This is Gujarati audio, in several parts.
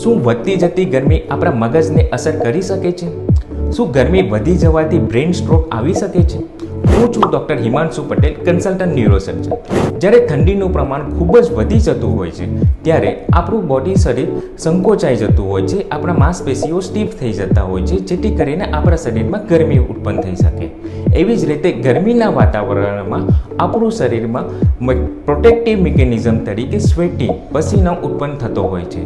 શું વધતી જતી ગરમી આપણા મગજને અસર કરી શકે છે? શું ગરમી વધી જવાથી બ્રેઇન સ્ટ્રોક આવી શકે છે? હું છું doctor Himanshu Patel, consultant neurosurgeon. જ્યારે ઠંડીનું પ્રમાણ ખૂબ જ વધી જતું હોય છે ત્યારે આપણું બોડી શરીર સંકોચાઈ જતું હોય છે, આપણા માંસપેશીઓ સ્ટીફ થઈ જતા હોય છે, જેથી કરીને આપણા શરીરમાં ગરમી ઉત્પન્ન થઈ શકે. એવી જ રીતે ગરમીના વાતાવરણમાં આપણું શરીરમાં પ્રોટેક્ટિવ મિકેનિઝમ તરીકે સ્વેટિંગ, પસીનો ઉત્પન્ન થતો હોય છે.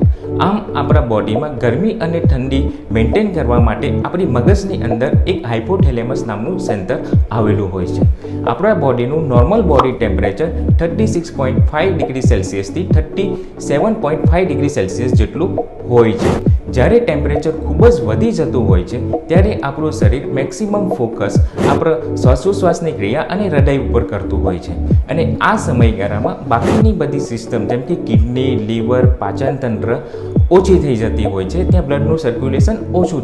આમ આપણા બોડીમાં ગરમી અને ઠંડી મેન્ટેન કરવા માટે આપણી મગજની અંદર એક હાઇપોથેલેમસ નામનું સેન્ટર આવેલું હોય છે. આપણા બોડીનું નોર્મલ બોડી ટેમ્પરેચર 36.5 ડિગ્રી સેલ્સિયસથી 37.5 ડિગ્રી સેલ્સિયસ જેટલું હોય છે. જ્યારે ટેમ્પરેચર ખૂબ જ વધી જતું હોય છે ત્યારે આપણું શરીર મેક્સિમમ ફોકસ આપણા શ્વાસોશ્વાસની ક્રિયા અને હૃદય ઉપર કરતું હોય છે. અને આ સમયગાળામાં બાકીની બધી સિસ્ટમ જેમ કે કિડની, લીવર, પાચનતંત્ર ઓછી થઈ જતી હોય છે, ત્યાં બ્લડનું સર્ક્યુલેશન ઓછું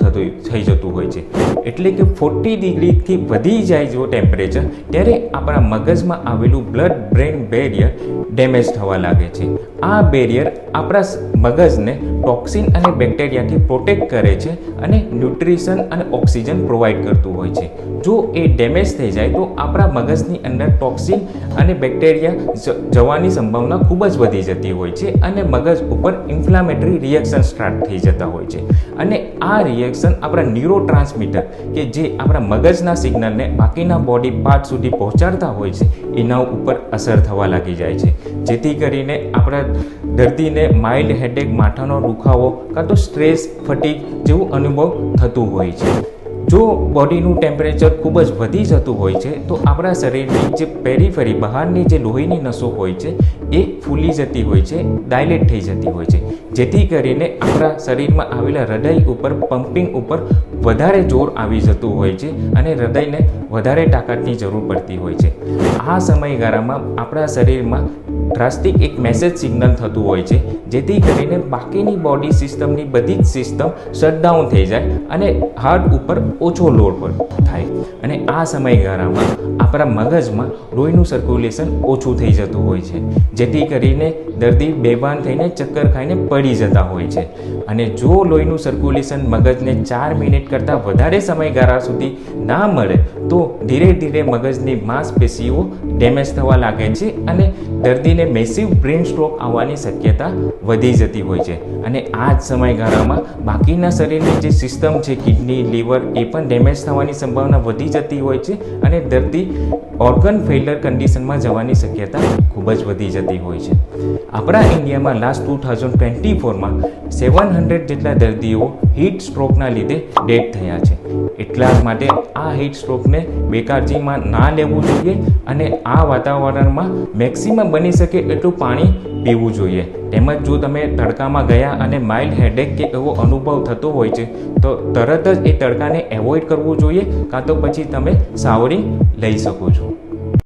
થઈ જતું હોય છે. એટલે કે 40 ડિગ્રીથી વધી જાય જો ટેમ્પરેચર ત્યારે આપણા મગજમાં આવેલું બ્લડ બ્રેન બેરિયર ડેમેજ થવા લાગે છે. આ બેરિયર આપણા મગજને ટોક્સિન અને બેક્ટેરિયાથી પ્રોટેક્ટ કરે છે અને ન્યુટ્રિશન અને ઓક્સિજન પ્રોવાઈડ કરતું હોય છે. જો એ ડેમેજ થઈ જાય તો આપણા મગજની અંદર ટોક્સિન અને બેક્ટેરિયા જવાની સંભાવના ખૂબ જ વધી જતી હોય છે અને મગજ ઉપર ઇન્ફ્લામેટરી રિએક્શન સ્ટાર્ટ થઈ જતા હોય છે. અને આ રિએક્શન આપણા ન્યુરોટ્રાન્સમીટર કે જે આપણા મગજના સિગ્નલને બાકીના બોડી પાર્ટ સુધી પહોંચાડતા હોય છે એના ઉપર અસર થવા લાગી જાય છે, જેથી કરીને આપણા દર્દીને માઇલ્ડ હેડેક, માથાનો દુખાવો કાં તો સ્ટ્રેસ, ફટીગ જેવું અનુભવ થતું હોય છે. જો બોડીનું ટેમ્પરેચર ખૂબ જ વધી જતું હોય છે તો આપણા શરીરની જે પેરીફરી, બહારની જે લોહીની નસો હોય છે એ ફૂલી જતી હોય છે, ડાયલેટ થઈ જતી હોય છે, જેથી કરીને આપણા શરીરમાં આવેલા હૃદય ઉપર પમ્પિંગ ઉપર વધારે જોર આવી જતું હોય છે અને હૃદયને વધારે તાકાતની જરૂર પડતી હોય છે. આ સમયગાળામાં આપણા શરીરમાં ડ્રાસ્ટિક એક મેસેજ સિગ્નલ થતું હોય છે, જેથી કરીને બાકીની બોડી સિસ્ટમની બધી જ સિસ્ટમ શટડાઉન થઈ જાય અને હાર્ટ ઉપર ઓછો લોડ થાય. અને આ સમયગાળામાં આપણા મગજમાં લોહીનું સર્ક્યુલેશન ઓછું થઈ જતું હોય છે, જેથી કરીને દર્દી બેભાન થઈને ચક્કર ખાઈને પડી જતા હોય છે. અને જો લોહીનું સર્ક્યુલેશન મગજને 4 મિનિટ કરતાં વધારે સમયગાળા સુધી ના મળે તો ધીરે ધીરે મગજની માંસપેશીઓ ડેમેજ થવા લાગે છે અને દર્દીને મેસિવ બ્રેઇન સ્ટ્રોક આવવાની શક્યતા વધી જતી હોય છે. અને આ જ સમયગાળામાં બાકીના શરીરની જે સિસ્ટમ છે, કિડની, લીવર, એ પણ ડેમેજ થવાની સંભાવના વધી જતી હોય છે અને દર્દી ઓર્ગન ફેઇલર કન્ડિશનમાં જવાની શક્યતા ખૂબ જ વધી જતી હોય છે. આપણા ઇન્ડિયામાં લાસ્ટ 2024માં 700 જેટલા દર્દીઓ હીટ સ્ટ્રોકના લીધે ડેથ થયા છે. એટલા માટે આ હીટ સ્ટ્રોકને બેકાળજીમાં ના લેવું જોઈએ અને આ વાતાવરણમાં મેક્સિમમ બની શકે એટલું પાણી પીવું જોઈએ. તેમજ જો તમે તડકામાં ગયા અને માઇલ્ડ હેડેક કે એવો અનુભવ થતો હોય છે તો તરત જ એ તડકાને એવોઇડ કરવું જોઈએ, કાં તો પછી તમે સાવરિંગ લઈ શકો છો.